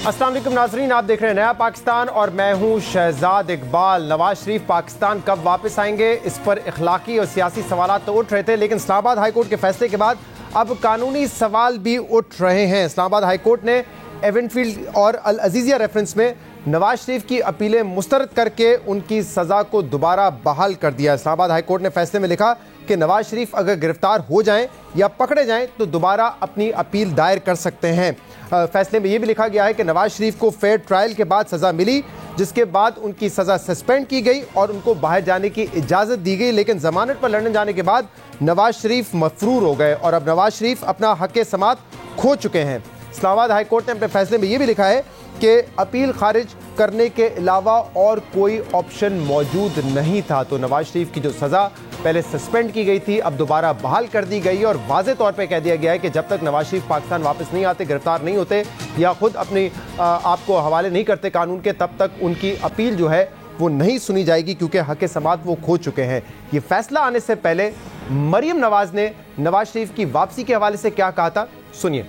अस्सलाम वालेकुम नाजरीन, आप देख रहे हैं नया पाकिस्तान और मैं हूं शहजाद इकबाल। नवाज शरीफ पाकिस्तान कब वापस आएंगे, इस पर इखलाकी और सियासी सवाल तो उठ रहे थे, लेकिन इस्लामाबाद हाई कोर्ट के फैसले के बाद अब कानूनी सवाल भी उठ रहे हैं। इस्लामाबाद हाई कोर्ट ने एवेंफील्ड और अल अजीजिया रेफरेंस में नवाज शरीफ की अपीलें मुस्तरद करके उनकी सज़ा को दोबारा बहाल कर दिया। इस्लामाबाद हाई कोर्ट ने फैसले में लिखा कि नवाज शरीफ अगर गिरफ्तार हो जाएं या पकड़े जाएं तो दोबारा अपनी अपील दायर कर सकते हैं। फैसले में यह भी लिखा गया है कि नवाज शरीफ को फेयर ट्रायल के बाद सज़ा मिली, जिसके बाद उनकी सज़ा सस्पेंड की गई और उनको बाहर जाने की इजाज़त दी गई, लेकिन जमानत पर लंदन जाने के बाद नवाज शरीफ मफरूर हो गए और अब नवाज शरीफ अपना हक़ समात खो चुके हैं। इस्लामाबाद हाई कोर्ट ने अपने फैसले में यह भी लिखा है कि अपील खारिज करने के अलावा और कोई ऑप्शन मौजूद नहीं था। तो नवाज शरीफ की जो सज़ा पहले सस्पेंड की गई थी अब दोबारा बहाल कर दी गई और वाज़े तौर पे कह दिया गया है कि जब तक नवाज शरीफ पाकिस्तान वापस नहीं आते, गिरफ्तार नहीं होते या खुद अपनी आपको हवाले नहीं करते कानून के, तब तक उनकी अपील जो है वो नहीं सुनी जाएगी, क्योंकि हक़ समात वो खो चुके हैं। ये फैसला आने से पहले मरियम नवाज ने नवाज शरीफ की वापसी के हवाले से क्या कहा था, सुनिए।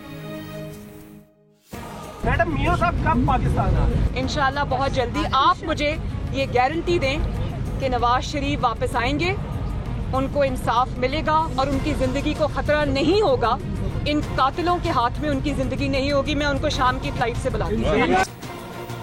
मैडम मियां साहब कब पाकिस्तान आ रहे हैं? इंशाल्लाह बहुत जल्दी। आप मुझे ये गारंटी दें कि नवाज शरीफ वापस आएंगे, उनको इंसाफ मिलेगा और उनकी जिंदगी को खतरा नहीं होगा, इन कातिलों के हाथ में उनकी जिंदगी नहीं होगी। मैं उनको शाम की फ्लाइट से बुलाती हूँ।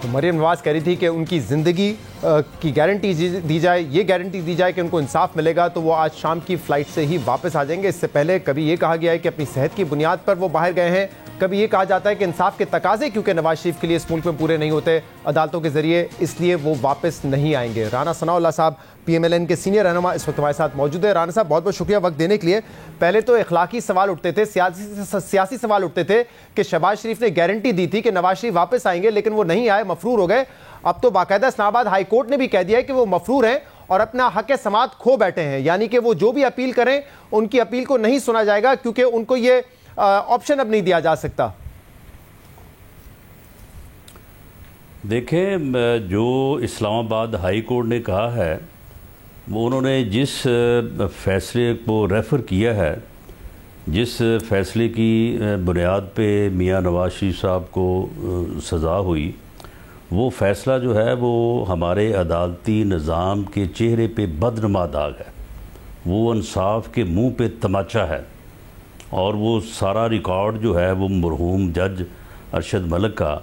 तो मरियम नवाज कह रही थी कि उनकी ज़िंदगी की गारंटी दी जाए, ये गारंटी दी जाए कि उनको इंसाफ मिलेगा तो वो आज शाम की फ़्लाइट से ही वापस आ जाएंगे। इससे पहले कभी ये कहा गया है कि अपनी सेहत की बुनियाद पर वो बाहर गए हैं, कभी ये कहा जाता है कि इंसाफ के तकाजे क्योंकि नवाज शरीफ के लिए इस मुल्क में पूरे नहीं होते अदालतों के जरिए, इसलिए वो वापस नहीं आएंगे। राना सनाउल्लाह साहब PMLN के सीनियर रहनुमा इस वक्त हमारे साथ मौजूद है। राना साहब, बहुत बहुत शुक्रिया वक्त देने के लिए। पहले तो इखलाकी सवाल उठते थे, सियासी सवाल उठते थे कि शहबाज शरीफ ने गारंटी दी थी कि नवाज शरीफ वापस आएंगे, लेकिन वो नहीं आए, मफरूर हो गए। अब तो बाकायदा इस्लामाबाद हाई कोर्ट ने भी कह दिया है कि वो मफरूर हैं और अपना हक़ समात खो बैठे हैं, यानी कि वो जो भी अपील करें उनकी अपील को नहीं सुना जाएगा क्योंकि उनको ये ऑप्शन अब नहीं दिया जा सकता। देखें, जो इस्लामाबाद हाई कोर्ट ने कहा है वो उन्होंने जिस फैसले को रेफ़र किया है, जिस फैसले की बुनियाद पे मियां नवाज शरीफ साहब को सज़ा हुई, वो फ़ैसला जो है वो हमारे अदालती निज़ाम के चेहरे पे बदनुमा दाग है, वो इंसाफ के मुंह पे तमाचा है और वो सारा रिकॉर्ड जो है वो मरहूम जज अरशद मलिक का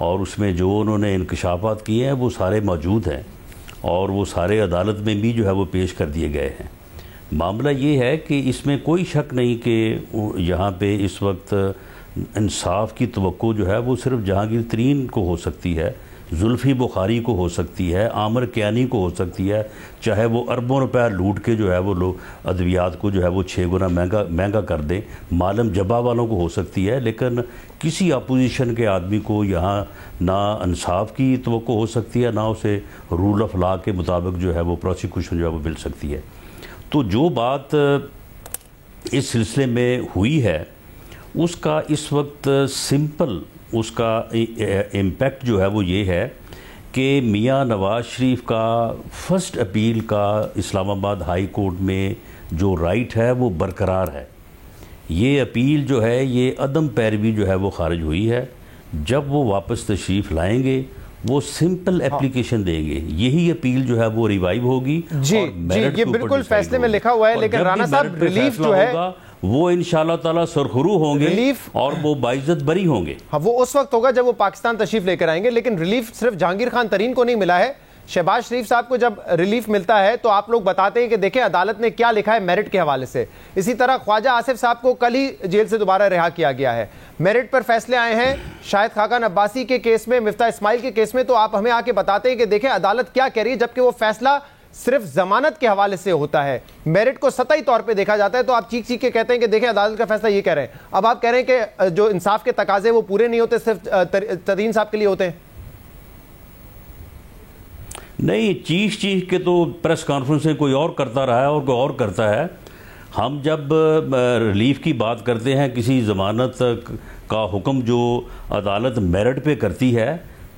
और उसमें जो उन्होंने इंकशाफात किए हैं वो सारे मौजूद हैं और वो सारे अदालत में भी जो है वो पेश कर दिए गए हैं। मामला ये है कि इसमें कोई शक नहीं कि यहाँ पे इस वक्त इंसाफ की तवक्को जो है वो सिर्फ जहांगीर तरीन को हो सकती है, जुल्फ़ी बुखारी को हो सकती है, आमिर कियानी को हो सकती है, चाहे वो अरबों रुपया लूट के जो है वो लोग अद्वियात को जो है वो 6 गुना महंगा कर दें, मालम जबा वालों को हो सकती है, लेकिन किसी अपोजिशन के आदमी को यहाँ ना इंसाफ की तवक्को हो सकती है, ना उसे रूल ऑफ लॉ के मुताबिक जो है वो प्रोसिक्यूशन जो है वो मिल सकती है। तो जो बात इस सिलसिले में हुई है उसका इस वक्त सिंपल उसका इम्पेक्ट जो है वो ये है कि मियां नवाज शरीफ का फ़र्स्ट अपील का इस्लामाबाद हाई कोर्ट में जो राइट है वो बरकरार है। ये अपील जो है ये अदम पैरवी जो है वो खारिज हुई है। जब वो वापस तशरीफ़ लाएंगे वो सिंपल एप्लीकेशन देंगे, यही अपील जो है वो रिवाइव होगी। जी, ये बिल्कुल फैसले में लिखा हुआ है, लेकिन राना साहब रिलीफ जो है वो इंशाल्लाह ताला सुरखरू होंगे रिलीफ और वो बाइज्जत बरी होंगे। हाँ, वो उस वक्त होगा जब वो पाकिस्तान तशरीफ लेकर आएंगे, लेकिन रिलीफ सिर्फ जहांगीर खान तरीन को नहीं मिला है। शहबाज शरीफ साहब को जब रिलीफ मिलता है तो आप लोग बताते हैं कि देखें अदालत ने क्या लिखा है मेरिट के हवाले से। इसी तरह ख्वाजा आसिफ साहब को कल ही जेल से दोबारा रिहा किया गया है। मेरिट पर फैसले आए हैं शाहिद खाकान अब्बासी के केस में, मिफ्ता इस्माइल के केस में, तो आप हमें आके बताते हैं कि देखें अदालत क्या कह रही है, जबकि वो फैसला सिर्फ जमानत के हवाले से होता है, मेरिट को सतही तौर पे देखा जाता है। तो आप चीख चीख के कहते हैं कि देखें अदालत का फैसला ये कह रहे हैं। अब आप कह रहे हैं कि जो इंसाफ के तकाजे वो पूरे नहीं होते, सिर्फ तरीन साहब के लिए होते हैं। नहीं, चीख के तो प्रेस कॉन्फ्रेंस कोई और करता रहा है और कोई और करता है। हम जब रिलीफ की बात करते हैं, किसी ज़मानत का हुक्म जो अदालत मेरिट पे करती है,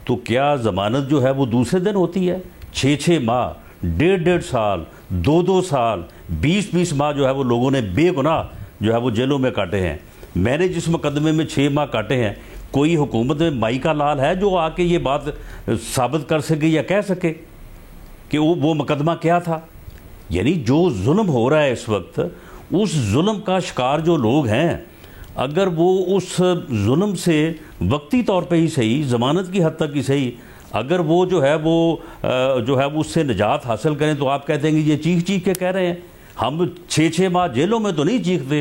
तो क्या ज़मानत जो है वो दूसरे दिन होती है? 6-6 माह, 1.5 साल, 2-2 साल, 20-20 माह जो है वो लोगों ने बेगुनाह जो है वो जेलों में काटे हैं। मैंने जिस मुकदमे में 6 माह काटे हैं, कोई हुकूमत में माई का लाल है जो आके ये बात साबित कर सके या कह सके कि वो मुकदमा क्या था? यानी जो जुल्म हो रहा है इस वक्त, उस जुल्म का शिकार जो लोग हैं, अगर वो उस जुल्म से वक्ती तौर पे ही सही, ज़मानत की हद तक ही सही, अगर वो जो है वो उससे निजात हासिल करें, तो आप कहते हैं कि ये चीख चीख के कह रहे हैं। हम 6-6 माह जेलों में तो नहीं चीखते,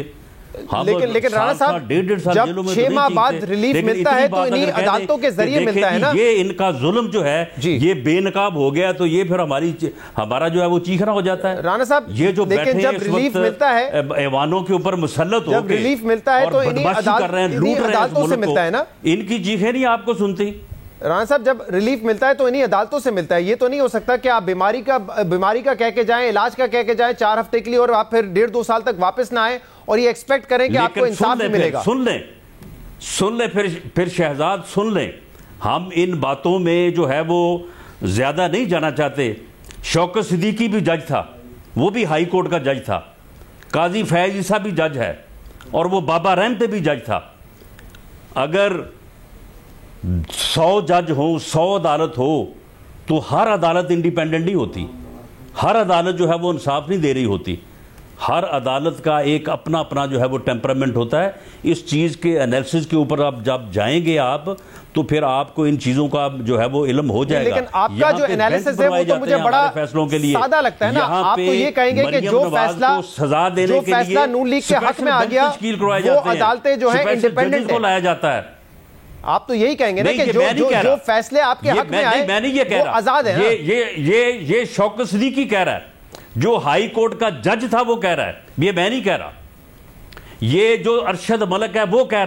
लेकिन राणा साहब, जब 6 माह बाद रिलीफ मिलता है तो इन्हीं अदालतों के जरिए मिलता है ना। ये इनका जुल्म जो है ये बेनकाब हो गया, तो ये फिर हमारा जो है वो चीखना हो जाता है। राणा साहब, ये जो लेकिन जब रिलीफ मिलता है, ऐवानों के ऊपर मुसल्लत हो, जब रिलीफ मिलता है तो इन्हीं अदालतों से मिलता है ना। इनकी चीखें नहीं आपको सुनती। राणा साहब, जब रिलीफ मिलता है तो इन्हीं अदालतों से मिलता है। ये तो नहीं हो सकता कि आप बीमारी का कह के जाएं, इलाज का कह के जाएं 4 हफ्ते के लिए, और आप फिर 1.5-2 साल तक वापस ना आए और ये एक्सपेक्ट करें कि आपको इंसाफ भी मिलेगा। सुन ले फिर शहजाद, सुन ले, हम इन बातों में जो है वो ज्यादा नहीं जाना चाहते। शौकत सिद्दीकी भी जज था, वो भी हाई कोर्ट का जज था। काजी फैज ईसा भी जज है, और वो बाबा रहमत भी जज था। अगर 100 जज हो, 100 अदालत हो, तो हर अदालत इंडिपेंडेंट नहीं होती, हर अदालत जो है वो इंसाफ नहीं दे रही होती। हर अदालत का एक अपना अपना जो है वो टेम्परामेंट होता है। इस चीज़ के एनालिसिस के ऊपर आप जब जाएंगे आप, तो फिर आपको इन चीज़ों का जो है वो इल्म हो जाएगा। लेकिन आपका जो एनालिसिस है वो तो मुझे बड़ा फैसलों के लिए सादा लगता है ना। आप तो ये कहेंगे कि जो फैसला सजा देने के लिए नून लीग के हक में आ गया, वो अदालतें जो है इंडिपेंडेंट को लाया जाता है। आप तो यही कहेंगे ना कि जो फैसले आपके हक में आए, मैं नहीं ये कह रहा, आजाद है। ये शौकत सिद्दीकी कह रहा है, जो हाई कोर्ट का जज था वो कह रहा है, ये मैं नहीं कह रहा। ये जो अरशद मलिक है वो कह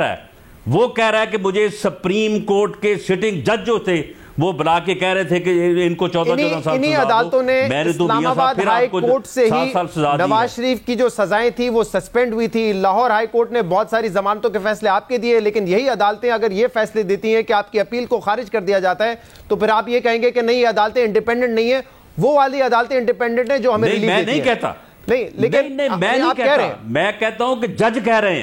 रहा है कि मुझे सुप्रीम कोर्ट के सिटिंग जज जो थे वो बुला के कह रहे थे कि इनको 14 साल इन्हीं अदालतों ने इस्लामाबाद हाई कोर्ट से ही नवाज शरीफ की जो सजाएं थी वो सस्पेंड हुई थी। लाहौर हाई कोर्ट ने बहुत सारी जमानतों के फैसले आपके दिए, लेकिन यही अदालतें अगर ये फैसले देती हैं कि आपकी अपील को खारिज कर दिया जाता है, तो फिर आप ये कहेंगे कि नहीं, ये अदालतें इंडिपेंडेंट नहीं है। वो वाली अदालतें इंडिपेंडेंट है जो हमें रिलीफ देती हैं। मैं नहीं कहता, नहीं, लेकिन मैं नहीं कहता, मैं कहता हूं कि जज कह रहे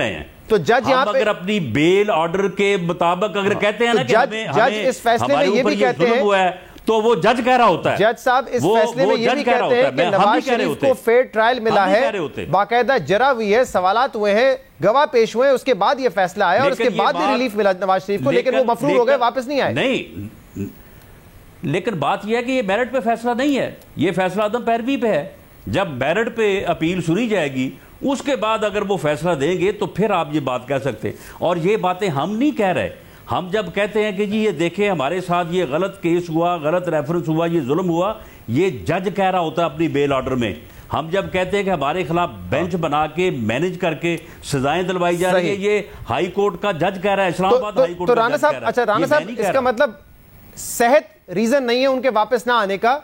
हैं। तो जज यहाँ पे अगर अपनी बेल ऑर्डर के मुताबिक अगर कहते हैं ना कि जज इस फैसले में ये भी कहते हैं, तो वो जज कह रहा होता है। जज साहब इस फैसले में ये भी कहते हैं कि नवाज शरीफ को फेयर ट्रायल मिला है, बाकायदा जरा हुई है, सवालात हुए हैं, गवाह पेश हुए, उसके बाद ये फैसला आया और उसके बाद ही रिलीफ मिला नवाज शरीफ को, लेकिन वो मफरूर हो गए, वापस नहीं आए। नहीं, लेकिन बात यह है कि ये मेरिट पे फैसला नहीं है, ये फैसला आदम पैरवी पे है। जब मेरिट पे अपील सुनी जाएगी, उसके बाद अगर वो फैसला देंगे तो फिर आप ये बात कह सकते। और ये बातें हम नहीं कह रहे। हम जब कहते हैं कि जी ये देखें हमारे साथ ये गलत केस हुआ, गलत रेफरेंस हुआ, ये जुल्म हुआ, ये जज कह रहा होता है अपनी बेल ऑर्डर में। हम जब कहते हैं कि हमारे खिलाफ बेंच बना के मैनेज करके सजाएं दिलवाई जा रही है, ये हाई कोर्ट का जज कह रहा है, इस्लामाबाद हाई कोर्ट। तो राणा साहब, अच्छा राणा साहब, इसका मतलब सेहत रीजन नहीं है उनके वापस ना आने का,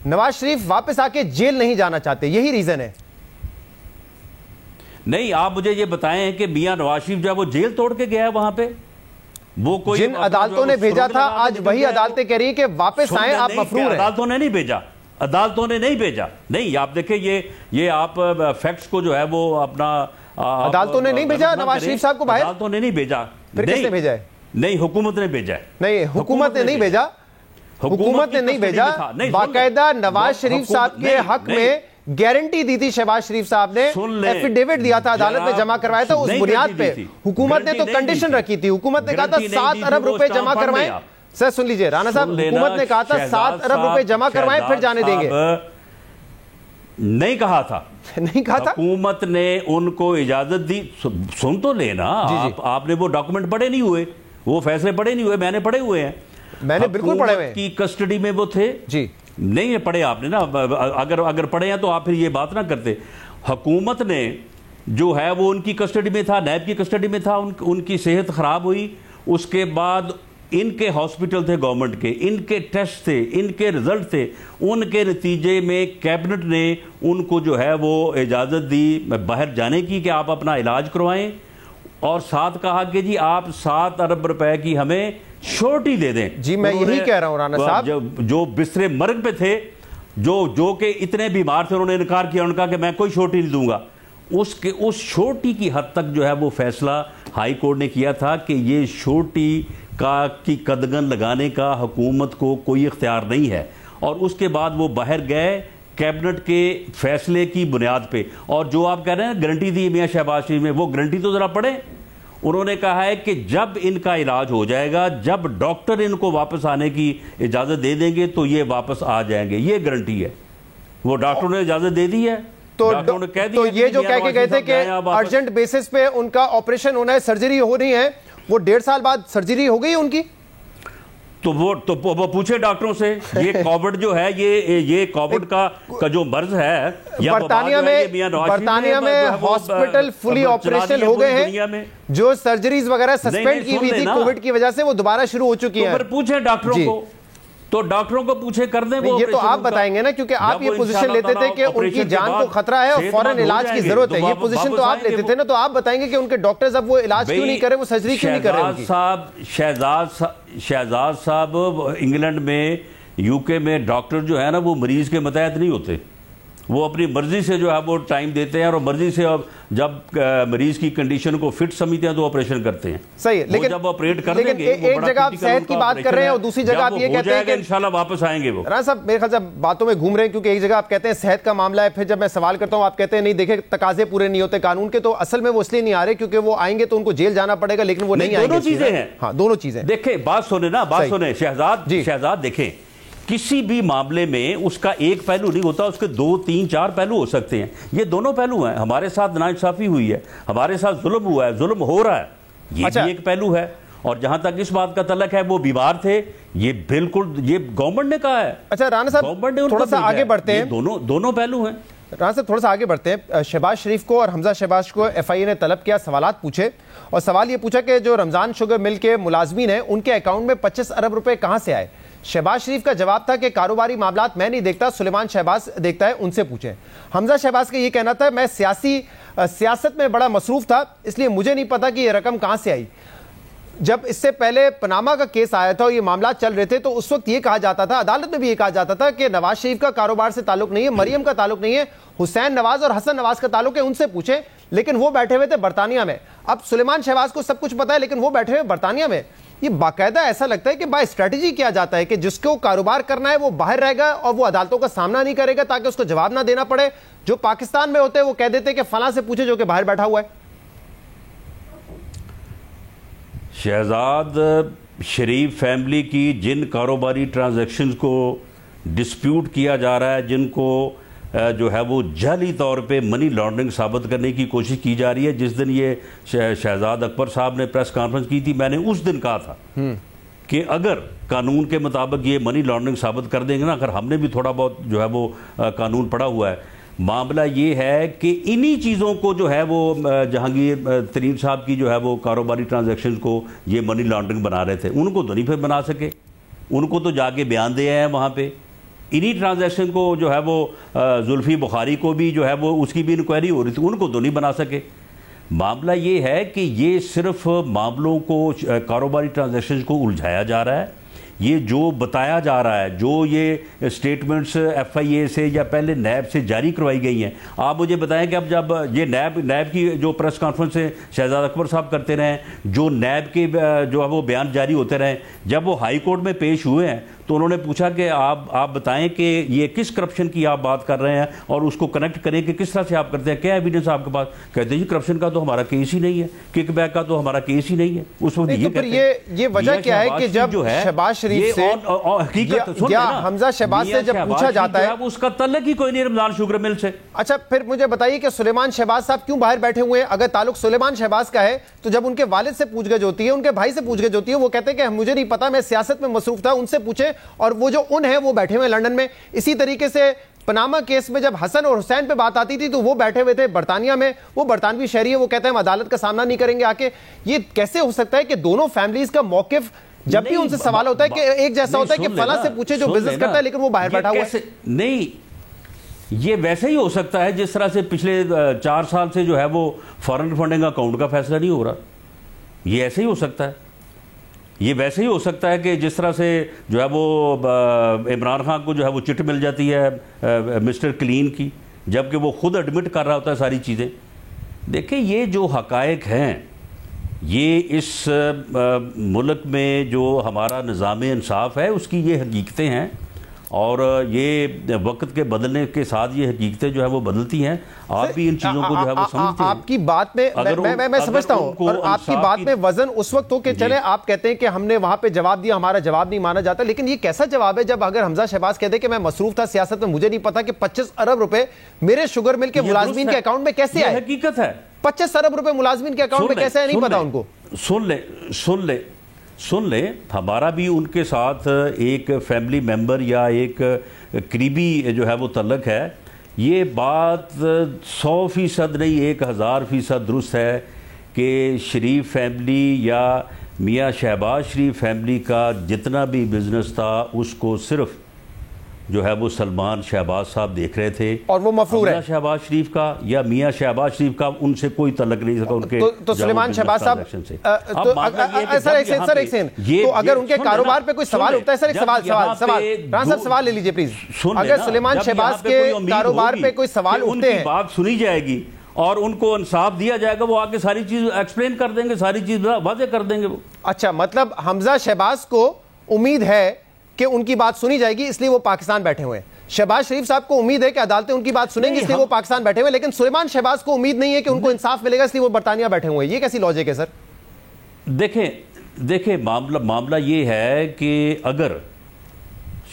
नवाज शरीफ वापस आके जेल नहीं जाना चाहते, यही रीजन है? नहीं, आप मुझे ये बताएं कि मियां नवाज शरीफ जो है वो जेल तोड़ के गया है वहां पे, वो कोई जिन अदालतों ने भेजा था आज वही अदालतें कह रही है कि वापस आए, आप मफरूर हैं। अदालतों ने नहीं भेजा, अदालतों ने नहीं भेजा। नहीं, आप देखिए ये आप फैक्ट्स को जो है वो अपना अदालतों ने नहीं भेजा नवाज शरीफ साहब को बाहर, अदालतों ने नहीं भेजा। फिर किसने भेजा है? नहीं, हुकूमत ने भेजा है। नहीं, हुकूमत ने नहीं भेजा, हुकूमत ने नहीं भेजा, बाकायदा नवाज शरीफ साहब के हक में गारंटी दी थी शहबाज शरीफ साहब ने, एफिडेविट दिया था, अदालत में जमा करवाया था, उस बुनियाद पे हुकूमत ने तो कंडीशन रखी थी। हुकूमत ने कहा था 7 अरब रुपए जमा करवाएं। सर सुन लीजिए राणा साहब, हुकूमत ने कहा था 7 अरब रुपए जमा करवाएं फिर जाने देंगे। नहीं कहा था, नहीं कहा था, हुकूमत ने उनको इजाजत दी। सुन तो लेना, आपने वो डॉक्यूमेंट पढ़े नहीं हुए, वो फैसले पढ़े नहीं हुए, मैंने पढ़े हुए हैं, मैंने बिल्कुल पढ़े हुए की कस्टडी में वो थे जी। नहीं पढ़े आपने ना, अगर पढ़े हैं तो आप फिर ये बात ना करते। हुकूमत ने जो है वो उनकी कस्टडी में था, नैब की कस्टडी में था, उनकी सेहत खराब हुई, उसके बाद इनके हॉस्पिटल थे गवर्नमेंट के, इनके टेस्ट थे, इनके रिजल्ट थे, उनके नतीजे में कैबिनेट ने उनको जो है वो इजाज़त दी बाहर जाने की कि आप अपना इलाज करवाएं, और साथ कहा कि जी आप 7 अरब रुपए की हमें श्योरिटी दे दें। जी मैं यही कह रहा हूं राणा साहब, जो बिस्तरे मर्ग पे थे, जो कि इतने बीमार थे, उन्होंने इनकार किया, उनका कि मैं कोई श्योरिटी नहीं दूंगा। उस श्योरिटी की हद तक जो है वो फैसला हाई कोर्ट ने किया था कि ये श्योरिटी की कदगन लगाने का हुकूमत को कोई इख्तियार नहीं है, और उसके बाद वो बाहर गए कैबिनेट के फैसले की बुनियाद पे। और जो आप कह रहे हैं गारंटी दी मियां शहबाज शरीफ में, वो गारंटी तो ज़रा पढ़ें। उन्होंने कहा है कि जब इनका इलाज हो जाएगा, जब डॉक्टर इनको वापस आने की इजाज़त दे देंगे तो ये वापस आ जाएंगे, ये गारंटी है। वो डॉक्टरों ने इजाज़त दे दी है। तो ये जो कह के गए थे कि अर्जेंट बेसिस पे उनका ऑपरेशन होना है, सर्जरी हो रही है, वो 1.5 साल बाद सर्जरी हो गई है उनकी। तो वो पूछे डॉक्टरों से, ये कोविड जो है, ये कोविड का जो मर्ज है, बर्तानिया में हॉस्पिटल फुली ऑपरेशनल हो गए हैं। जो सर्जरीज वगैरह सस्पेंड की हुई थी कोविड की वजह से, वो दोबारा शुरू हो चुकी है। पूछे डॉक्टरों को, तो डॉक्टरों को पूछे कर दें वो। ये तो आप बताएंगे ना, क्योंकि आप ये पोजीशन लेते थे कि उनकी जान को खतरा है और फौरन इलाज की जरूरत है। ये पोजीशन तो आप लेते थे ना, तो आप बताएंगे कि उनके डॉक्टर्स अब वो इलाज क्यों नहीं करे, वो सर्जरी क्यों नहीं कर रहे। शहजाद साहब इंग्लैंड में, यूके में डॉक्टर जो है ना, वो मरीज के मतहत नहीं होते। वो अपनी मर्जी से जो है वो टाइम देते हैं, और मर्जी से जब मरीज की कंडीशन को फिट समझते हैं तो ऑपरेशन करते हैं। सही है, लेकिन जब ऑपरेट कर देंगे, एक जगह आप सेहत की बात कर रहे हैं और दूसरी जगह आप ये कहते हैं कि इंशाल्लाह वापस आएंगे वो। राना साहब मेरे ख्याल से बातों में घूम रहे हैं, क्योंकि एक जगह आप कहते हैं सेहत का मामला है, फिर जब मैं सवाल करता हूं आप कहते हैं नहीं देखे तकाजे पूरे नहीं होते कानून के। तो असल में वो इसलिए नहीं आ रहे क्योंकि वो आएंगे तो उनको जेल जाना पड़ेगा, लेकिन वो नहीं आएंगे। दोनों चीजें हैं। हाँ, दोनों चीजें। देखें, बात सुने ना, बात सुने शहजाद देखें, किसी भी मामले में उसका एक पहलू नहीं होता, उसके 2, 3, 4 पहलू हो सकते हैं। ये दोनों पहलू हैं। हमारे साथ नाइंसाफी हुई है, हमारे साथ जुल्म हुआ है, जुल्म हो रहा है, ये भी एक पहलू है। और जहां तक इस बात का तल्लक है, वो बीमार थे, ये बिल्कुल ये गवर्नमेंट ने कहा है। अच्छा राना साहब थोड़ा सा आगे बढ़ते हैं, दोनों पहलू हैं। राना साहब थोड़ा सा आगे बढ़ते हैं। शहबाज शरीफ को और हमजा शहबाज को FIA ने तलब किया, सवालात पूछे, और सवाल ये पूछा कि जो रमजान शुगर मिल के मुलाजमीन हैं उनके अकाउंट में 25 अरब रुपए कहां से आए। शहबाज शरीफ का जवाब था कि कारोबारी मामलात मैं नहीं देखता, सुलेमान शहबाज देखता है, उनसे पूछें। हमजा शहबाज का ये कहना था मैं सियासत में बड़ा मसरूफ था, इसलिए मुझे नहीं पता कि ये रकम कहां से आई। जब इससे पहले पनामा का केस आया था और ये मामला चल रहे थे, तो उस वक्त ये कहा जाता था, अदालत में भी ये कहा जाता था कि नवाज शरीफ का कारोबार से ताल्लुक नहीं है, मरियम का ताल्लुक नहीं है, हुसैन नवाज और हसन नवाज का ताल्लुक है, उनसे पूछें। लेकिन वो बैठे हुए थे बर्तानिया में। अब सुलेमान शहबाज को सब कुछ पता है, लेकिन वो बैठे हुए बर्तानिया में। ये बाकायदा ऐसा लगता है कि बाय स्ट्रेटेजी किया जाता है कि जिसको कारोबार करना है वो बाहर रहेगा और वो अदालतों का सामना नहीं करेगा, ताकि उसको जवाब ना देना पड़े। जो पाकिस्तान में होते हैं वो कह देते हैं कि फलां से पूछे जो कि बाहर बैठा हुआ है। शहजाद शरीफ फैमिली की जिन कारोबारी ट्रांजैक्शंस को डिस्प्यूट किया जा रहा है, जिनको जो है वो जाली तौर पे मनी लॉन्ड्रिंग साबित करने की कोशिश की जा रही है। जिस दिन ये शहजाद अकबर साहब ने प्रेस कॉन्फ्रेंस की थी, मैंने उस दिन कहा था कि अगर कानून के मुताबिक ये मनी लॉन्ड्रिंग साबित कर देंगे ना, अगर हमने भी थोड़ा बहुत जो है वो कानून पढ़ा हुआ है, मामला ये है कि इन्हीं चीज़ों को जो है वो जहांगीर तरीन साहब की जो है वो कारोबारी ट्रांजैक्शन को ये मनी लॉन्ड्रिंग बना रहे थे। उनको तो नहीं फिर बना सके, उनको तो जाके बयान दे आए हैं वहाँ पे। इन्हीं ट्रांजैक्शन को जो है वो जुल्फी बुखारी को भी जो है वो उसकी भी इंक्वायरी हो रही थी, उनको तो नहीं बना सके। मामला ये है कि ये सिर्फ मामलों को, कारोबारी ट्रांजैक्शन को उलझाया जा रहा है। ये जो बताया जा रहा है, जो ये स्टेटमेंट्स FIA से या पहले नैब से जारी करवाई गई हैं, आप मुझे बताएं कि अब जब ये नैब की जो प्रेस कॉन्फ्रेंस से शहजाद अकबर साहब करते रहे, जो नैब के जो है वो बयान जारी होते रहे, जब वो हाई कोर्ट में पेश हुए हैं तो उन्होंने पूछा कि आप बताएं कि ये किस करप्शन की आप बात कर रहे हैं और उसको कनेक्ट करें कि किस तरह से आप करते हैं, क्या एविडेंस आपके पास। कहते हैं जी करप्शन का तो हमारा केस ही नहीं है, किकबैक का तो हमारा केस ही नहीं है। उस वक्त ये वजह क्या है कि जब शहबाज शरीफ से या हमजा शहबाज से जब पूछा जाता है, उसका तल्लुक ही कोई नहीं रमजान शुगर मिल से। अच्छा, फिर मुझे बताइए कि सुलेमान शहबाज साहब क्यों बाहर बैठे हुए हैं? अगर ताल्लुक सुलेमान शहबाज का है तो जब उनके वालिद से पूछगछ होती है, उनके भाई से पूछगछ होती है, वो कहते हैं कि मुझे नहीं पता, मैं सियासत में मसरूफ था, उनसे पूछे। और वो जो उन है वो बैठे हुए लंदन में। इसी तरीके से पनामा केस में जब हसन और हुसैन पे बात आती थी तो वो बैठे हुए थे बर्तानिया में, वो बर्तानवी शहरी है, वो कहते हैं हम अदालत का सामना नहीं करेंगे आके। ये कैसे हो सकता है कि दोनों फैमिलीज का मौकिफ जब भी उनसे सवाल होता है कि एक जैसा होता है कि फला से पूछे जो बिजनेस करता है, लेकिन वो बाहर बैठा हुआ है? नहीं, ये वैसे ही हो सकता है जिस तरह से पिछले 4 साल से जो है वो फॉरेन फंडिंग अकाउंट का फैसला नहीं हो रहा। ये ऐसे ही हो सकता है। ये वैसे ही हो सकता है कि जिस तरह से जो है वो इमरान खान को जो है वो चिट मिल जाती है मिस्टर क्लीन की, जबकि वो खुद एडमिट कर रहा होता है सारी चीज़ें। देखिए, ये जो हकायक हैं, ये इस मुल्क में जो हमारा निज़ाम इंसाफ है उसकी ये हकीकतें हैं, और ये वक्त के बदलने के साथ ये हकीकतें जो है वो बदलती हैं। आप भी इन चीज़ों को जो है वो समझते हैं। आपकी बात में मैं समझता हूँ, और आपकी बात में वजन उस वक्त हो कि चले आप कहते हैं कि हमने वहां पे जवाब दिया, हमारा जवाब नहीं माना जाता, लेकिन ये कैसा जवाब है जब अगर हमजा शहबाज कहते कि मैं मसरूफ था सियासत में, मुझे नहीं पता कि 25 अरब रुपए मेरे शुगर मिल के मुलाजमीन के अकाउंट में कैसे आए। हकीकत है, 25 अरब रुपए मुलाजमीन के अकाउंट में कैसे आए, नहीं पता उनको। सुन ले, हमारा भी उनके साथ एक फैमिली मेंबर या एक करीबी जो है वो तल्लक है। ये बात 100% नहीं 1000% दुरुस्त है कि शरीफ फैमिली या मियाँ शहबाज शरीफ फैमिली का जितना भी बिजनेस था उसको सिर्फ जो है वो सलमान शहबाज साहब देख रहे थे, और वो मफरूर है। शहबाज शरीफ का या मियाँ शहबाज शरीफ का उनसे कोई तलक नहीं था उनके तो सुलेमान शहबाज साहब सर एक सेकंड, तो अगर उनके कारोबार पे कोई सवाल उठता है, सर एक सवाल सवाल ले लीजिए प्लीज। अगर सुलेमान शहबाज के कारोबार पे कोई सवाल उठते हैं, बात सुनी जाएगी और उनको इंसाफ दिया जाएगा, वो आके सारी चीज एक्सप्लेन कर देंगे, सारी चीज वाज़ेह कर देंगे वो। अच्छा, मतलब हमजा शहबाज को उम्मीद है कि उनकी बात सुनी जाएगी, इसलिए वो पाकिस्तान बैठे हुए हैं। शहबाज शरीफ साहब को उम्मीद है कि अदालतें उनकी बात सुनेंगी, इसलिए वो पाकिस्तान बैठे हुए हैं, लेकिन सुलेमान शहबाज को उम्मीद नहीं है कि उनको इंसाफ मिलेगा, इसलिए वो बरतानिया बैठे हुए हैं। ये कैसी लॉजिक है सर? देखें मामला ये है कि अगर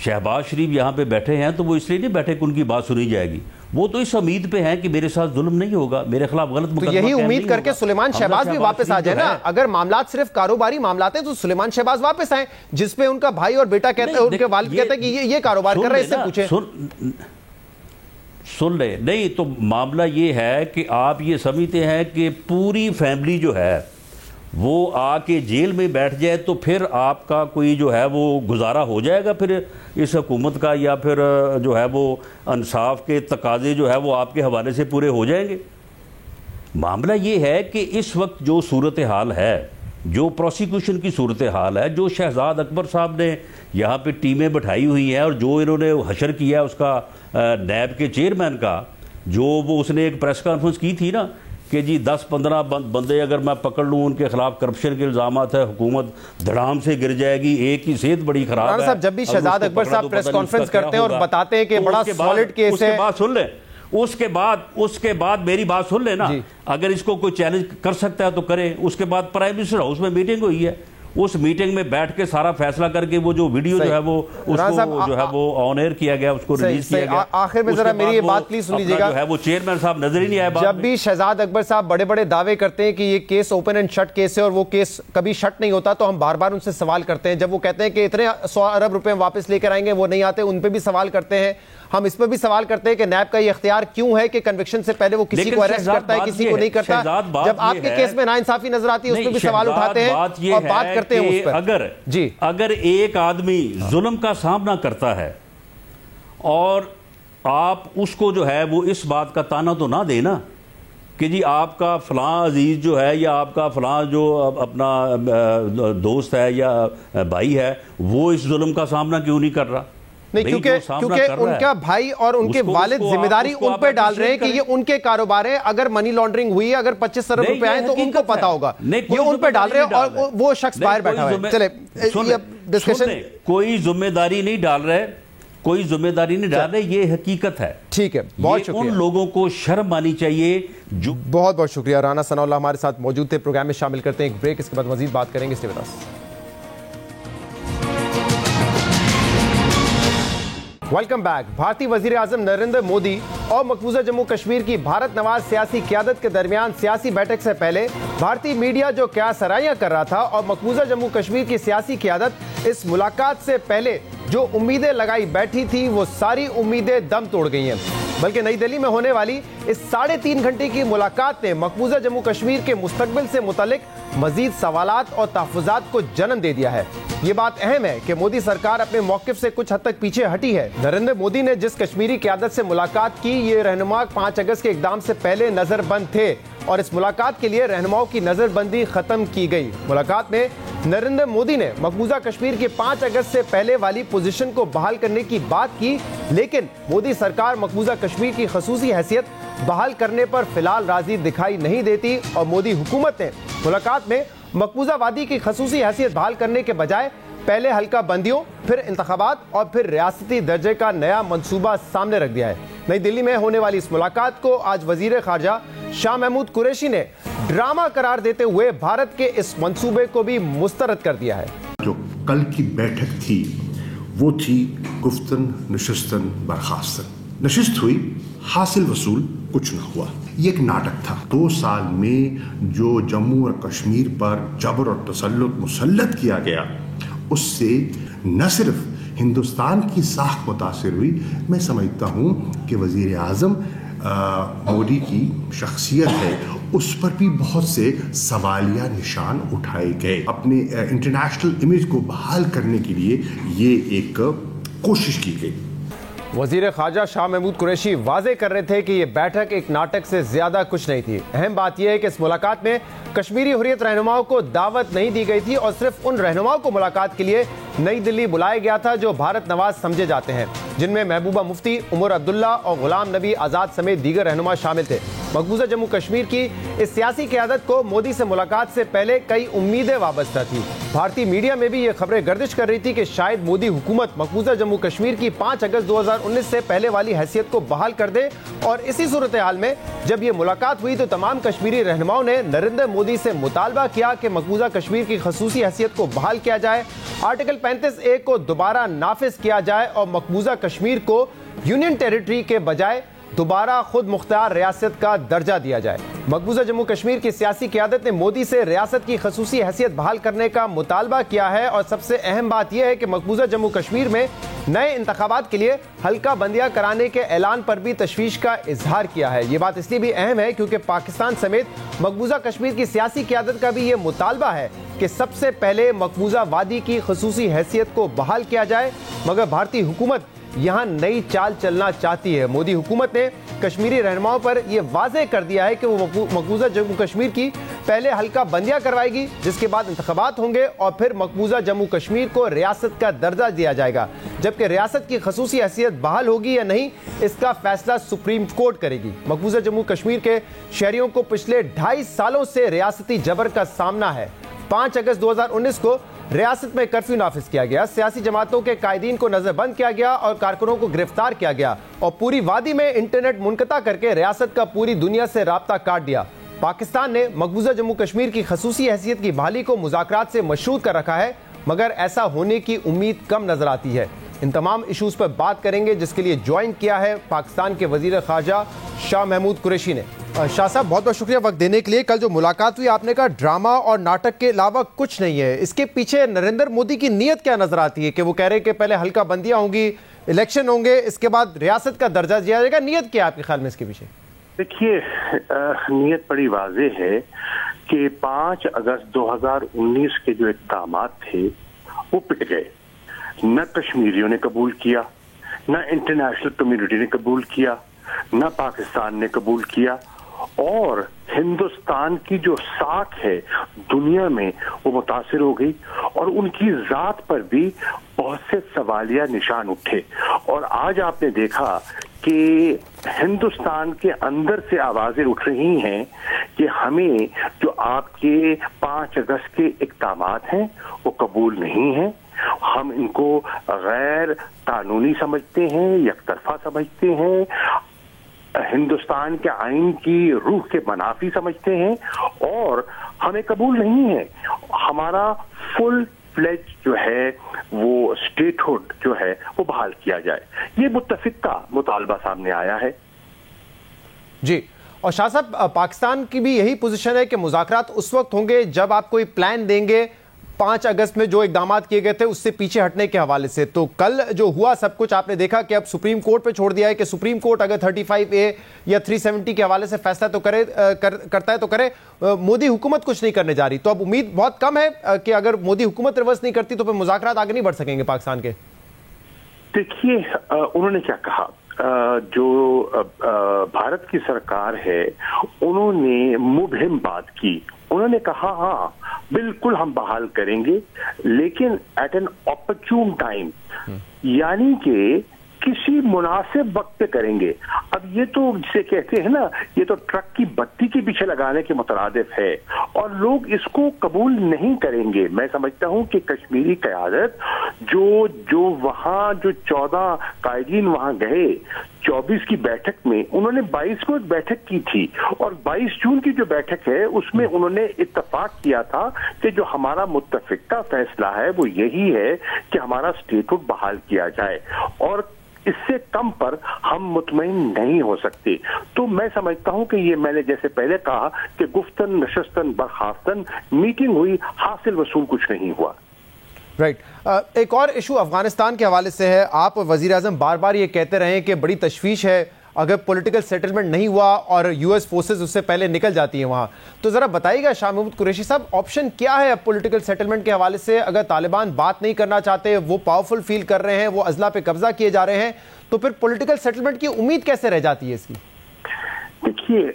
शहबाज शरीफ यहाँ पे बैठे हैं तो वो इसलिए नहीं बैठे कि उनकी बात सुनी जाएगी, वो तो इस उम्मीद पे हैं कि मेरे साथ जुल्म नहीं होगा, मेरे खिलाफ गलत मुकदमा तो यही उम्मीद करके सुलेमान शहबाज भी वापस आ जाए ना। अगर मामलात सिर्फ कारोबारी मामलात हैं तो सुलेमान शहबाज वापस आए, जिसपे उनका भाई और बेटा कहते हैं, उनके वालिद कहते हैं कि ये कारोबार कर रहे हैं, इससे पूछें। सुन ले, नहीं तो मामला ये है कि आप ये समझते हैं कि पूरी फैमिली जो है वो आके जेल में बैठ जाए तो फिर आपका कोई जो है वो गुजारा हो जाएगा फिर इस हुकूमत का, या फिर जो है वो इंसाफ के तकाजे जो है वो आपके हवाले से पूरे हो जाएंगे। मामला ये है कि इस वक्त जो सूरत हाल है, जो प्रोसिक्यूशन की सूरत हाल है, जो शहजाद अकबर साहब ने यहाँ पे टीमें बैठाई हुई हैं और जो इन्होंने हशर किया है उसका नैब के चेयरमैन का, जो वो उसने एक प्रेस कॉन्फ्रेंस की थी ना कि जी 10-15 बंदे अगर मैं पकड़ लूँ, उनके खिलाफ करप्शन के इल्जामात है, हुकूमत धड़ाम से गिर जाएगी, एक ही सेहत बड़ी खराब है। साहब, जब भी शहजाद अकबर साहब प्रेस कॉन्फ्रेंस करते हैं और बताते हैं कि बड़ा सॉलिड केस है, उसके बाद सुन ले, उसके बाद मेरी बात सुन लेना, अगर इसको कोई चैलेंज कर सकता है तो करे। उसके बाद प्राइम मिनिस्टर हाउस में मीटिंग हुई है, उस मीटिंग में बैठ के सारा फैसला करके वो जो वीडियो जो है वो उसको जो है वो ऑन एयर किया गया, उसको रिलीज किया गया। आखिर में जरा मेरी ये बात प्लीज सुन लीजिएगा, जो है वो चेयरमैन साहब नजर ही नहीं आए। जब भी शहजाद अकबर साहब बड़े बड़े दावे करते हैं कि ये case open and shut case है और वो केस कभी शट नहीं होता, तो हम बार बार उनसे सवाल करते हैं। जब वो कहते हैं कि इतने 100 अरब रुपए वापस लेकर आएंगे, वो नहीं आते, उन पे भी सवाल करते हैं। हम इस पर भी सवाल करते हैं कि नैब का ये इख्तियार क्यों है कि कन्विक्शन से पहले वो किसी को अरेस्ट करता है, किसी को नहीं करता। जब आपके केस में नाइंसाफी नजर आती है, उस पर भी सवाल उठाते हैं और बात करते हैं उस पर। अगर एक आदमी जुल्म का सामना करता है और आप उसको जो है वो इस बात का ताना तो ना देना कि जी आपका फलां अजीज जो है या आपका फलां जो अपना दोस्त है या भाई है वो इस जुल्म का सामना क्यों नहीं कर रहा। नहीं, क्योंकि उनका भाई और उनके वालिद जिम्मेदारी उन पे डाल रहे हैं कि ये उनके कारोबार है। अगर मनी लॉन्ड्रिंग हुई, अगर 25 अरब रुपए आए तो उनको पता होगा, ये उन पे डाल रहे हैं और वो शख्स बाहर बैठा है। चले डिस्कशन, कोई जिम्मेदारी नहीं डाल रहे, कोई जिम्मेदारी नहीं डाल रहे, ये हकीकत है। ठीक है, बहुत शुक्रिया। उन लोगों को शर्म आनी चाहिए जो। बहुत बहुत शुक्रिया। राना सनाउल्लाह हमारे साथ मौजूद थे, प्रोग्राम में शामिल करते हैं एक ब्रेक, इसके बाद मजीद बात करेंगे। Stay with us. Welcome back. भारतीय वजीर आजम नरेंद्र मोदी और मकबूजा जम्मू कश्मीर की भारत नवाज सियासी क़यादत के दरमियान सियासी बैठक से पहले भारतीय मीडिया जो क्या सराहियां कर रहा था और मकबूजा जम्मू कश्मीर की सियासी क़यादत इस मुलाकात से पहले जो उम्मीदें लगाई बैठी थी वो सारी उम्मीदें दम तोड़ गई हैं। बल्कि नई दिल्ली में होने वाली इस 3.5 घंटे की मुलाकात ने मकबूजा जम्मू कश्मीर के मुस्तकबिल से मुतल्लिक मजीद सवालात और तहफ़्फ़ुज़ात को जन्म दे दिया है। ये बात अहम है कि मोदी सरकार अपने मौक़िफ़ से कुछ हद तक पीछे हटी है। नरेंद्र मोदी ने जिस कश्मीरी क़यादत से मुलाकात की, ये रहनुमा 5 अगस्त के इक़दाम से पहले नज़रबंद थे और इस मुलाकात के लिए रहनुमाओं की नज़रबंदी ख़त्म की गई। मुलाकात में नरेंद्र मोदी ने मकबूजा कश्मीर के 5 अगस्त से पहले वाली पोजीशन को बहाल करने की बात की, लेकिन मोदी सरकार मकबूजा कश्मीर की ख़ुसूसी हैसियत बहाल करने पर फिलहाल राजी दिखाई नहीं देती और मोदी हुकूमत ने मुलाकात में मकबूजा वादी की खसूसी हैसियत बहाल करने के बजाय पहले हल्का बंदियों, फिर इंतखाबात और फिर रियासती दर्जे का नया मंसूबा सामने रख दिया है। नई दिल्ली में होने वाली इस मुलाकात को आज वजीर खारजा शाह महमूद कुरैशी ने ड्रामा करार देते हुए भारत के इस मंसूबे को भी मुस्तरद कर दिया है। जो कल की बैठक थी वो थी गुफ्तन नशिस्तन बर्खास्तन। नशिस्त हुई, हासिल वसूल कुछ न हुआ। ये एक नाटक था। 2 साल में जो जम्मू और कश्मीर पर जबर और तसल्लुत मुसल्लत किया गया, उससे न सिर्फ हिंदुस्तान की साख मुतासिर हुई, मैं समझता हूँ कि वजीर आज़म मोदी की शख्सियत है, उस पर भी बहुत से सवालिया निशान उठाए गए। अपने इंटरनेशनल इमेज को बहाल करने के लिए ये एक कोशिश की गई। वजीर खारजा शाह महमूद कुरैशी वाजे कर रहे थे कि यह बैठक एक नाटक से ज्यादा कुछ नहीं थी। अहम बात यह है कि इस मुलाकात में कश्मीरी हुर्रियत रहनुमाओं को दावत नहीं दी गई थी और सिर्फ उन रहनुमाओं को मुलाकात के लिए नई दिल्ली बुलाया गया था जो भारत नवाज समझे जाते हैं, जिनमें महबूबा मुफ्ती, उमर अब्दुल्ला और गुलाम नबी आज़ाद समेत दीगर रहनुमा शामिल थे। मकबूजा जम्मू कश्मीर की इस सियासी क़यादत को मोदी से मुलाकात से पहले कई उम्मीदें वाबस्ता थी। भारतीय मीडिया में भी ये खबरें गर्दिश कर रही थी कि शायद मोदी हुकूमत मकबूजा जम्मू कश्मीर की 5 अगस्त 2019 से पहले वाली हैसियत को बहाल कर दे। और इसी सूरत हाल में जब ये मुलाकात हुई तो तमाम कश्मीरी रहनुमाओं ने नरेंद्र मोदी से मुतालबा किया कि मकबूजा कश्मीर की खसूसी हैसियत को बहाल किया जाए, आर्टिकल 35A को दोबारा नाफिज किया जाए और मकबूजा कश्मीर को यूनियन टेरिटरी के बजाय दोबारा खुद मुख्तार रियासत का दर्जा दिया जाए। मकबूजा जम्मू कश्मीर की सियासी क़यादत ने मोदी से रियासत की खसूसी हैसियत बहाल करने का मुतालबा किया है और सबसे अहम बात यह है कि मकबूजा जम्मू कश्मीर में नए इंतखाबात के लिए हल्का बंदियां कराने के ऐलान पर भी तशवीश का इजहार किया है। ये बात इसलिए भी अहम है क्योंकि पाकिस्तान समेत मकबूजा कश्मीर की सियासी क़यादत का भी ये मुतालबा है कि सबसे पहले मकबूजा वादी की खसूसी हैसियत को बहाल किया जाए, मगर भारतीय हुकूमत यहाँ नई चाल चलना चाहती है। मोदी हुकूमत ने कश्मीरी रहनुमाओं पर यह वाज़ेह कर दिया है कि वो मकबूजा जम्मू कश्मीर की पहले हल्का बंदियां करवाएगी, जिसके बाद इंतखाबात होंगे और फिर मकबूजा जम्मू कश्मीर को रियासत का दर्जा दिया जाएगा, जबकि रियासत की खसूसी हैसियत बहाल होगी या नहीं इसका फैसला सुप्रीम कोर्ट करेगी। मकबूजा जम्मू कश्मीर के शहरियों को पिछले 2.5 सालों से रियासती जबर का सामना है। 5 अगस्त 2019 को रियासत में कर्फ्यू नाफिज किया गया, सियासी जमातों के कायदीन को नजरबंद किया गया और कारकुनों को गिरफ्तार किया गया और पूरी वादी में इंटरनेट मुनक़ता करके रियासत का पूरी दुनिया से राब्ता काट दिया। पाकिस्तान ने मकबूजा जम्मू कश्मीर की खसूसी हैसियत की बहाली को मुज़ाकरात से मशरूत कर रखा है, मगर ऐसा होने की उम्मीद कम नजर आती है। इन तमाम इशूज़ पर बात करेंगे, जिसके लिए ज्वाइन किया है पाकिस्तान के वजीर खारजा शाह महमूद कुरैशी ने। शाह साहब, बहुत बहुत शुक्रिया वक्त देने के लिए। कल जो मुलाकात हुई आपने कहा ड्रामा और नाटक के अलावा कुछ नहीं है, इसके पीछे नरेंद्र मोदी की नीयत क्या नजर आती है कि वो कह रहे हैं कि पहले हल्का बंदियां होंगी, इलेक्शन होंगे, इसके बाद रियासत का दर्जा दिया जाएगा। नीयत क्या है आपके ख्याल में इसके पीछे? देखिए, नीयत बड़ी वाज़े है कि 5 अगस्त 2019 के जो इक़दामात थे वो पिट गए। न कश्मीरियों ने कबूल किया, न इंटरनेशनल कम्युनिटी ने कबूल किया, न पाकिस्तान ने कबूल किया, और हिंदुस्तान की जो साख है दुनिया में वो मुतासिर हो गई और उनकी जात पर भी बहुत से सवालिया निशान उठे। और आज आपने देखा कि हिंदुस्तान के अंदर से आवाजें उठ रही हैं कि हमें जो आपके 5 अगस्त के इक़दामात हैं वो कबूल नहीं हैं, हम इनको गैर कानूनी समझते हैं, यकतरफा समझते हैं, हिंदुस्तान के आइन की रूह के मनाफी समझते हैं और हमें कबूल नहीं है। हमारा फुल फ्लेज जो है वो स्टेटहुड जो है वो बहाल किया जाए। ये मुत्तफिक का मुतालबा सामने आया है जी। और शाह साहब, पाकिस्तान की भी यही पोजीशन है कि मुज़ाकरात उस वक्त होंगे जब आप कोई प्लान देंगे 5 अगस्त में जो इक़दामात किए गए थे उससे पीछे हटने के हवाले से। तो कल जो हुआ सब कुछ आपने देखा कि अब सुप्रीम कोर्ट पे छोड़ दिया है कि सुप्रीम कोर्ट अगर 35A या 370 के हवाले से फैसला तो करता है तो करे, मोदी हुकूमत कुछ नहीं करने जा रही। तो अब उम्मीद बहुत कम है कि अगर मोदी हुकूमत रिवर्स नहीं करती तो फिर मुज़ाकरात आगे नहीं बढ़ सकेंगे पाकिस्तान के। देखिए, उन्होंने क्या कहा, जो भारत की सरकार है उन्होंने मुबहिम बात की। उन्होंने कहा हाँ बिल्कुल हम बहाल करेंगे, लेकिन एट एन ऑपर्चून टाइम, यानी कि किसी मुनासिब वक्त पे करेंगे। अब ये तो जिसे कहते हैं ना, ये तो ट्रक की बत्ती के पीछे लगाने के मुतरादिफ है और लोग इसको कबूल नहीं करेंगे। मैं समझता हूं कि कश्मीरी क़यादत जो वहां जो 14 कायदीन वहां गए 24 की बैठक में, उन्होंने 22 को एक बैठक की थी और 22 जून की जो बैठक है उसमें उन्होंने इत्तफाक किया था कि जो हमारा मुत्तफिक का फैसला है वो यही है कि हमारा स्टेटहुड बहाल किया जाए और इससे कम पर हम मुतमईन नहीं हो सकते। तो मैं समझता हूं कि ये मैंने जैसे पहले कहा कि गुफ्तन नशस्तन बर्खास्तन मीटिंग हुई, हासिल वसूल कुछ नहीं हुआ। राइट। एक और इशू अफगानिस्तान के हवाले से है। आप वजीर आज़म बार बार ये कहते रहे कि बड़ी तशवीश है अगर पॉलिटिकल सेटलमेंट नहीं हुआ और यूएस फोर्सेस उससे पहले निकल जाती हैं वहाँ, तो ज़रा बताइएगा शाह महमूद कुरैशी साहब, ऑप्शन क्या है अब पॉलिटिकल सेटलमेंट के हवाले से? अगर तालिबान बात नहीं करना चाहते, वो पावरफुल फील कर रहे हैं, वो अजला पे कब्जा किए जा रहे हैं, तो फिर पॉलिटिकल सेटलमेंट की उम्मीद कैसे रह जाती है इसकी? देखिए,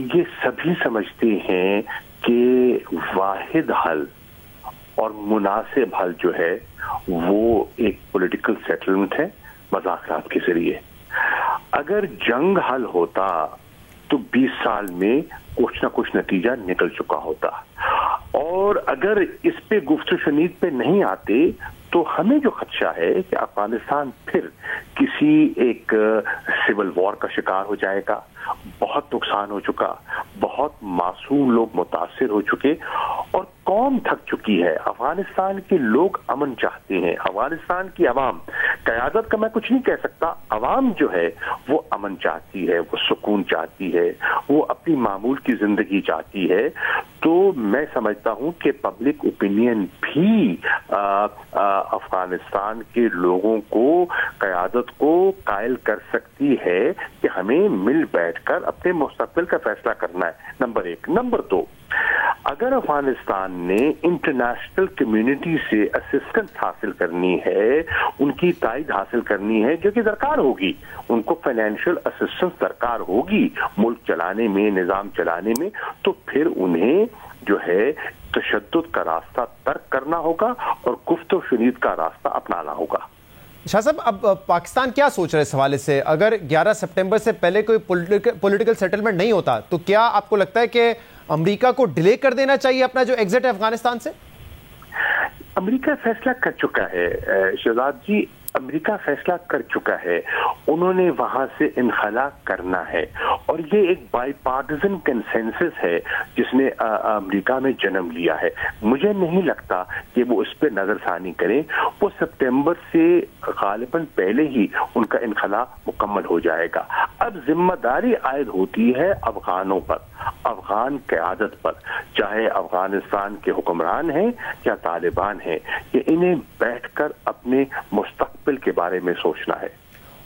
ये सभी समझते हैं कि वाहिद हल और मुनासिब हल जो है वो एक पॉलिटिकल सेटलमेंट है मुज़ाकरात के जरिए। अगर जंग हल होता तो 20 साल में कुछ ना कुछ नतीजा निकल चुका होता और अगर इस पे गुफ्तगू शनीद पे नहीं आते तो हमें जो खदशा है कि अफगानिस्तान फिर किसी एक सिविल वॉर का शिकार हो जाएगा। बहुत नुकसान हो चुका, बहुत मासूम लोग मुतासिर हो चुके और कौम थक चुकी है। अफगानिस्तान के लोग अमन चाहते हैं, अफगानिस्तान की अवाम, क़यादत का मैं कुछ नहीं कह सकता, अवाम जो है वो अमन चाहती है, वो सुकून चाहती है, वो अपनी मामूल की जिंदगी चाहती है। तो मैं समझता हूं कि पब्लिक ओपिनियन भी अफगानिस्तान के लोगों को, क़यादत को कायल कर सकती है कि हमें मिल बैठकर अपने मुस्तक़बिल का फैसला करना है। नंबर 1। नंबर 2, अगर अफगानिस्तान ने इंटरनेशनल कम्युनिटी से असिस्टेंस हासिल करनी है, उनकी ताईद हासिल करनी है, जो कि दरकार होगी, उनको फाइनेंशियल असिस्टेंस दरकार होगी मुल्क चलाने में, निजाम चलाने में, तो फिर उन्हें जो है तशद्दुद का रास्ता तर्क करना होगा और गुफ्तगू शनीद का रास्ता अपनाना होगा। शाह साहब, अब पाकिस्तान क्या सोच रहे हैं इस हवाले से? अगर 11 सितंबर से पहले कोई पॉलिटिकल सेटलमेंट नहीं होता तो क्या आपको लगता है कि अमेरिका को डिले कर देना चाहिए अपना जो एग्जिट है अफगानिस्तान से? अमेरिका फैसला कर चुका है शहजाद जी, अमेरिका फैसला कर चुका है, उन्होंने वहां से इनखला करना है और ये एक बाईपार्टिजन कंसेंसस है जिसने अमेरिका में जन्म लिया है। मुझे नहीं लगता कि वो इस पर नजरसानी करें। वो सितंबर से गालिबन पहले ही उनका इनखला मुकम्मल हो जाएगा। अब जिम्मेदारी आयद होती है अफगानों पर, अफगान क़यादत पर, चाहे अफगानिस्तान के हुक्मरान हैं या तालिबान हैं, कि इन्हें बैठकर अपने मुस्तक़बिल के बारे में सोचना है।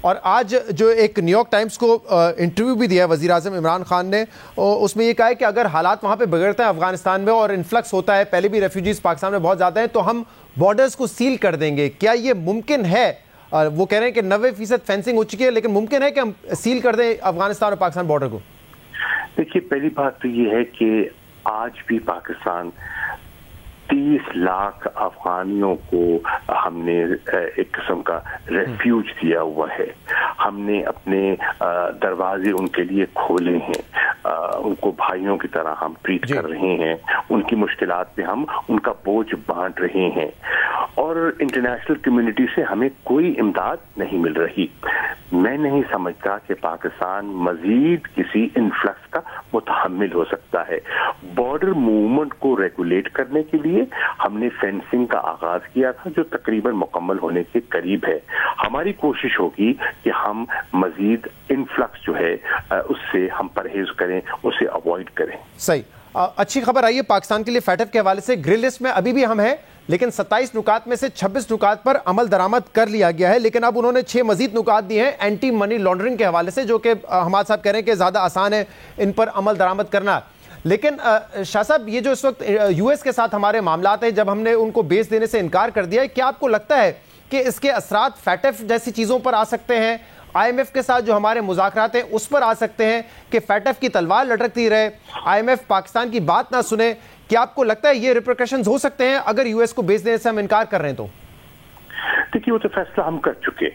और आज जो एक न्यूयॉर्क टाइम्स को इंटरव्यू भी दिया वज़ीर आज़म इमरान खान ने, उसमें ये कहा है कि अगर हालात वहाँ पे बिगड़ते हैं अफगानिस्तान में और इन्फ्लक्स होता है, पहले भी रेफ्यूजीज पाकिस्तान में बहुत ज़्यादा हैं, तो हम बॉर्डर्स को सील कर देंगे। क्या ये मुमकिन है? वो कह रहे हैं कि 90% फेंसिंग हो चुकी है, लेकिन मुमकिन है कि हम सील कर दें अफगानिस्तान और पाकिस्तान बॉर्डर को? देखिए, पहली बात तो ये है कि आज भी पाकिस्तान 30 लाख अफगानियों को हमने एक किस्म का रेफ्यूज दिया हुआ है। हमने अपने दरवाजे उनके लिए खोले हैं, उनको भाइयों की तरह हम ट्रीट कर रहे हैं, उनकी मुश्किलात में हम उनका बोझ बांट रहे हैं और इंटरनेशनल कम्युनिटी से हमें कोई इमदाद नहीं मिल रही। मैं नहीं समझता कि पाकिस्तान मजीद किसी इन्फ्लक्स का मुतहम्मिल हो सकता है। बॉर्डर मूवमेंट को रेगुलेट करने के लिए हमने फेंसिंग का आगाज किया था जो तकरीबन मुकम्मल होने के करीब है। हमारी कोशिश होगी कि हम मजीद इन्फ्लक्स जो है उससे हम परहेज करें, उसे अवॉइड करें। सही। अच्छी खबर आई है पाकिस्तान के लिए फैटफ के हवाले से। ग्रिल लिस्ट में अभी भी हम हैं, लेकिन 27 नुकात में से 26 नुकात पर अमल दरामद कर लिया गया है, लेकिन अब उन्होंने 6 मजीद नुकात दिए हैं एंटी मनी लॉन्ड्रिंग के हवाले से, जो कि हमाद साहब कह रहे हैं कि ज़्यादा आसान है इन पर अमल दरामद करना। लेकिन शाह साहब, ये जो इस वक्त यूएस के साथ हमारे मामलात हैं, जब हमने उनको बेस देने से इनकार कर दिया है, क्या आपको लगता है कि इसके असरात फैटफ जैसी चीज़ों पर आ सकते हैं? IMF के साथ जो हमारे मुज़ाकरात हैं उस पर आ सकते हैं कि फैटफ की तलवार लटकती रहे, IMF पाकिस्तान की बात ना सुने? क्या आपको लगता है ये रिपरकशंस हो सकते हैं अगर यूएस को बेच देने से हम इनकार कर रहे हैं तो? देखिए, वो तो फैसला हम कर चुके।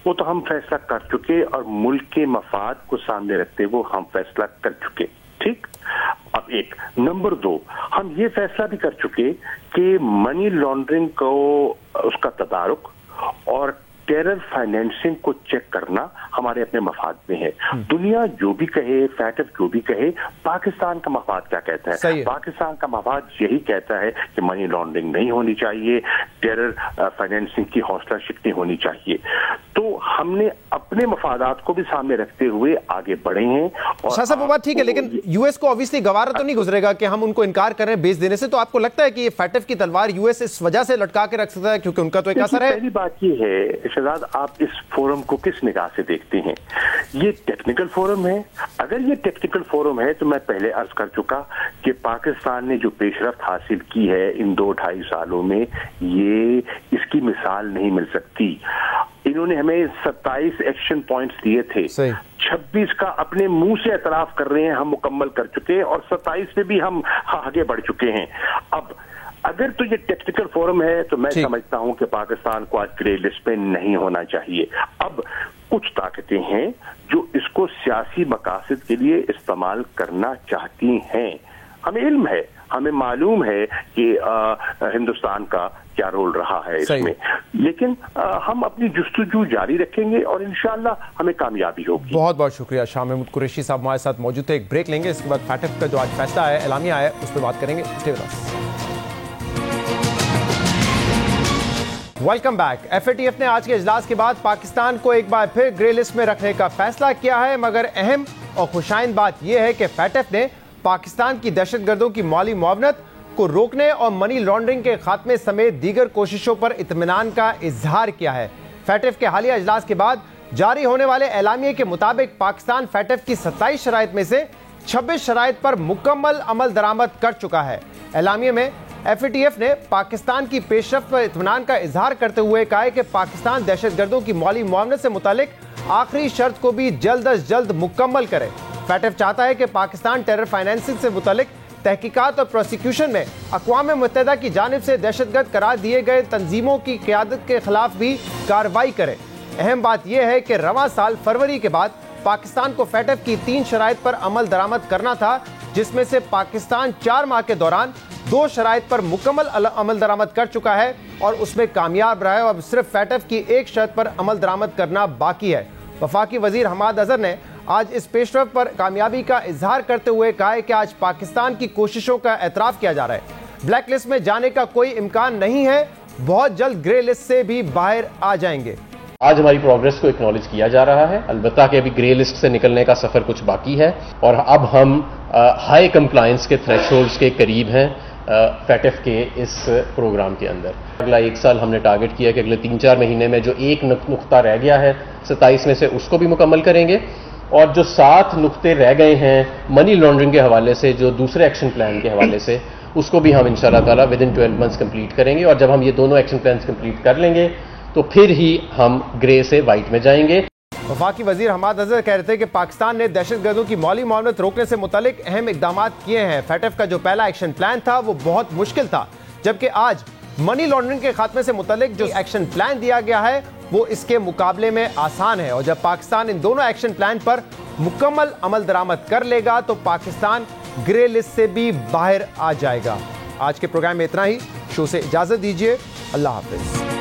वो तो हम फैसला कर चुके और मुल्क के मफाद को सामने रखते हुए हम फैसला कर चुके। ठीक, अब एक नंबर 2, हम ये फैसला भी कर चुके कि मनी लॉन्ड्रिंग को उसका तदारुक और टेरर फाइनेंसिंग को चेक करना हमारे अपने मफाद में है। दुनिया जो भी कहे, फैटफ जो भी कहे, पाकिस्तान का मफाद क्या कहता है? पाकिस्तान का मफाद यही कहता है कि मनी लॉन्ड्रिंग नहीं होनी चाहिए, टेरर फाइनेंसिंग की हौसला शिकनी होनी चाहिए। तो हमने अपने मफादात को भी सामने रखते हुए आगे बढ़े हैं। और शाह वो बात ठीक है, लेकिन यूएस को ऑब्वियसली गवारा तो नहीं गुजरेगा कि हम उनको इनकार कर रहे हैं बेच देने से। तो आपको लगता है कि ये फैटफ की तलवार यूएस इस वजह से लटका के रख सकता है क्योंकि उनका तो एक असर है? पहली बात ये है शहजाद, आप इस फोरम को किस निगाह से देखते हैं? ये टेक्निकल फोरम है। अगर ये टेक्निकल फोरम है तो मैं पहले अर्ज कर चुका कि पाकिस्तान ने जो पेशरफ्त हासिल की है इन 2-2.5 सालों में, ये इसकी मिसाल नहीं मिल सकती। इन्होंने हमें 27 एक्शन पॉइंट्स दिए थे, 26 का अपने मुंह से एतराफ कर रहे हैं हम मुकम्मल कर चुके हैं और 27 पे भी हम आगे बढ़ चुके हैं। अब अगर तो ये टेक्निकल फोरम है तो मैं समझता हूं कि पाकिस्तान को आज ग्रे लिस्ट पे नहीं होना चाहिए। अब कुछ ताकतें हैं जो इसको सियासी मकासद के लिए इस्तेमाल करना चाहती हैं। हमें इल्म है, हमें मालूम है कि हिंदुस्तान का क्या रोल रहा है इसमें, लेकिन हम अपनी जुस्तजू जारी रखेंगे और इंशाअल्लाह हमें कामयाबी होगी। बहुत बहुत शुक्रिया। शाह महमूद कुरैशी साहब हमारे साथ मौजूद थे। एक ब्रेक लेंगे, इसके बाद फैटफ का जो आज फैसला है, एलामिया है, उस पर बात करेंगे। Stay with us. Welcome back. FATF ने आज के इजलास के बाद पाकिस्तान को एक बार फिर ग्रे लिस्ट में रखने का फैसला किया है, मगर अहम और खुशाइंद बात यह है कि फैटफ ने पाकिस्तान की दहशतगर्दों की माली मुआवनत को रोकने और मनी लॉन्ड्रिंग के खात्मे समेत दीगर कोशिशों पर इत्मीनान का इजहार किया है। फैटफ के हालिया इजलास के बाद जारी होने वाले एलामिये के मुताबिक पाकिस्तान फैटफ की 27 शराइत में से 26 शराइत पर मुकम्मल अमल दरामद कर चुका है। एलामिये में एफएटीएफ ने पाकिस्तान की पेशरफ्त पर इत्मीनान का इजहार करते हुए कहा है कि पाकिस्तान दहशतगर्दों की माली मुआवनत से मुतालिक आखिरी शर्त को भी जल्द अज जल्द मुकम्मल करे। फैटफ चाहता है कि पाकिस्तान टेरर फाइनेंसिंग से मुतालिक तहकीकात और प्रोसिक्यूशन में अक़वाम मुत्तहिदा की जानिब से दहशतगर्द करार दिए गए तंजीमों की क़यादत के खिलाफ भी कार्रवाई करे। अहम बात यह है कि रवां साल फरवरी के बाद पाकिस्तान को फैटफ की 3 शराइत पर अमल दरामद करना था, जिसमें से पाकिस्तान 4 माह के दौरान 2 शराइत पर मुकम्मल अमल दरामद कर चुका है और उसमें कामयाब रहा है। और सिर्फ फैटफ की 1 शर्त पर अमल दरामद करना बाकी है। वफाकी वजीर हमाद अजहर ने आज इस पेशरफ्त पर कामयाबी का इजहार करते हुए कहा है कि आज पाकिस्तान की कोशिशों का एतराफ़ किया जा रहा है। ब्लैक लिस्ट में जाने का कोई इम्कान नहीं है, बहुत जल्द ग्रे लिस्ट से भी बाहर आ जाएंगे। आज हमारी प्रोग्रेस को एक्नॉलेज किया जा रहा है, अलबत्ता कि अभी ग्रे लिस्ट से निकलने का सफर कुछ बाकी है और अब हम हाई कंप्लायंस के थ्रेशोल्ड्स के करीब हैं फैटफ के इस प्रोग्राम के अंदर। अगला 1 साल हमने टारगेट किया कि अगले 3-4 महीने में जो एक नुक्ता रह गया है 27 में से, उसको भी मुकम्मल करेंगे और जो 7 नुक्ते रह गए हैं मनी लॉन्ड्रिंग के हवाले से, जो दूसरे एक्शन प्लान के हवाले से, उसको भी हम इंशाअल्लाह ताला विद इन 12 मंथ्स कंप्लीट करेंगे। और जब हम ये दोनों एक्शन प्लान कंप्लीट कर लेंगे तो फिर ही हम ग्रे से वाइट में जाएंगे। वफाकी वजीर हमाद अजहर कह रहे थे कि पाकिस्तान ने दहशतगर्दों की माली मुआवनत रोकने से मुतालिक अहम इकदाम किए हैं। फैटफ का जो पहला एक्शन प्लान था वो बहुत मुश्किल था, जबकि आज मनी लॉन्ड्रिंग के खात्मे से मुतालिक जो एक्शन प्लान दिया गया है वो इसके मुकाबले में आसान है। और जब पाकिस्तान इन दोनों एक्शन प्लान पर मुकम्मल अमल दरामद कर लेगा तो पाकिस्तान ग्रे लिस्ट से भी बाहर आ जाएगा। आज के प्रोग्राम में इतना ही। शो से इजाजत दीजिए। अल्लाह हाफिज।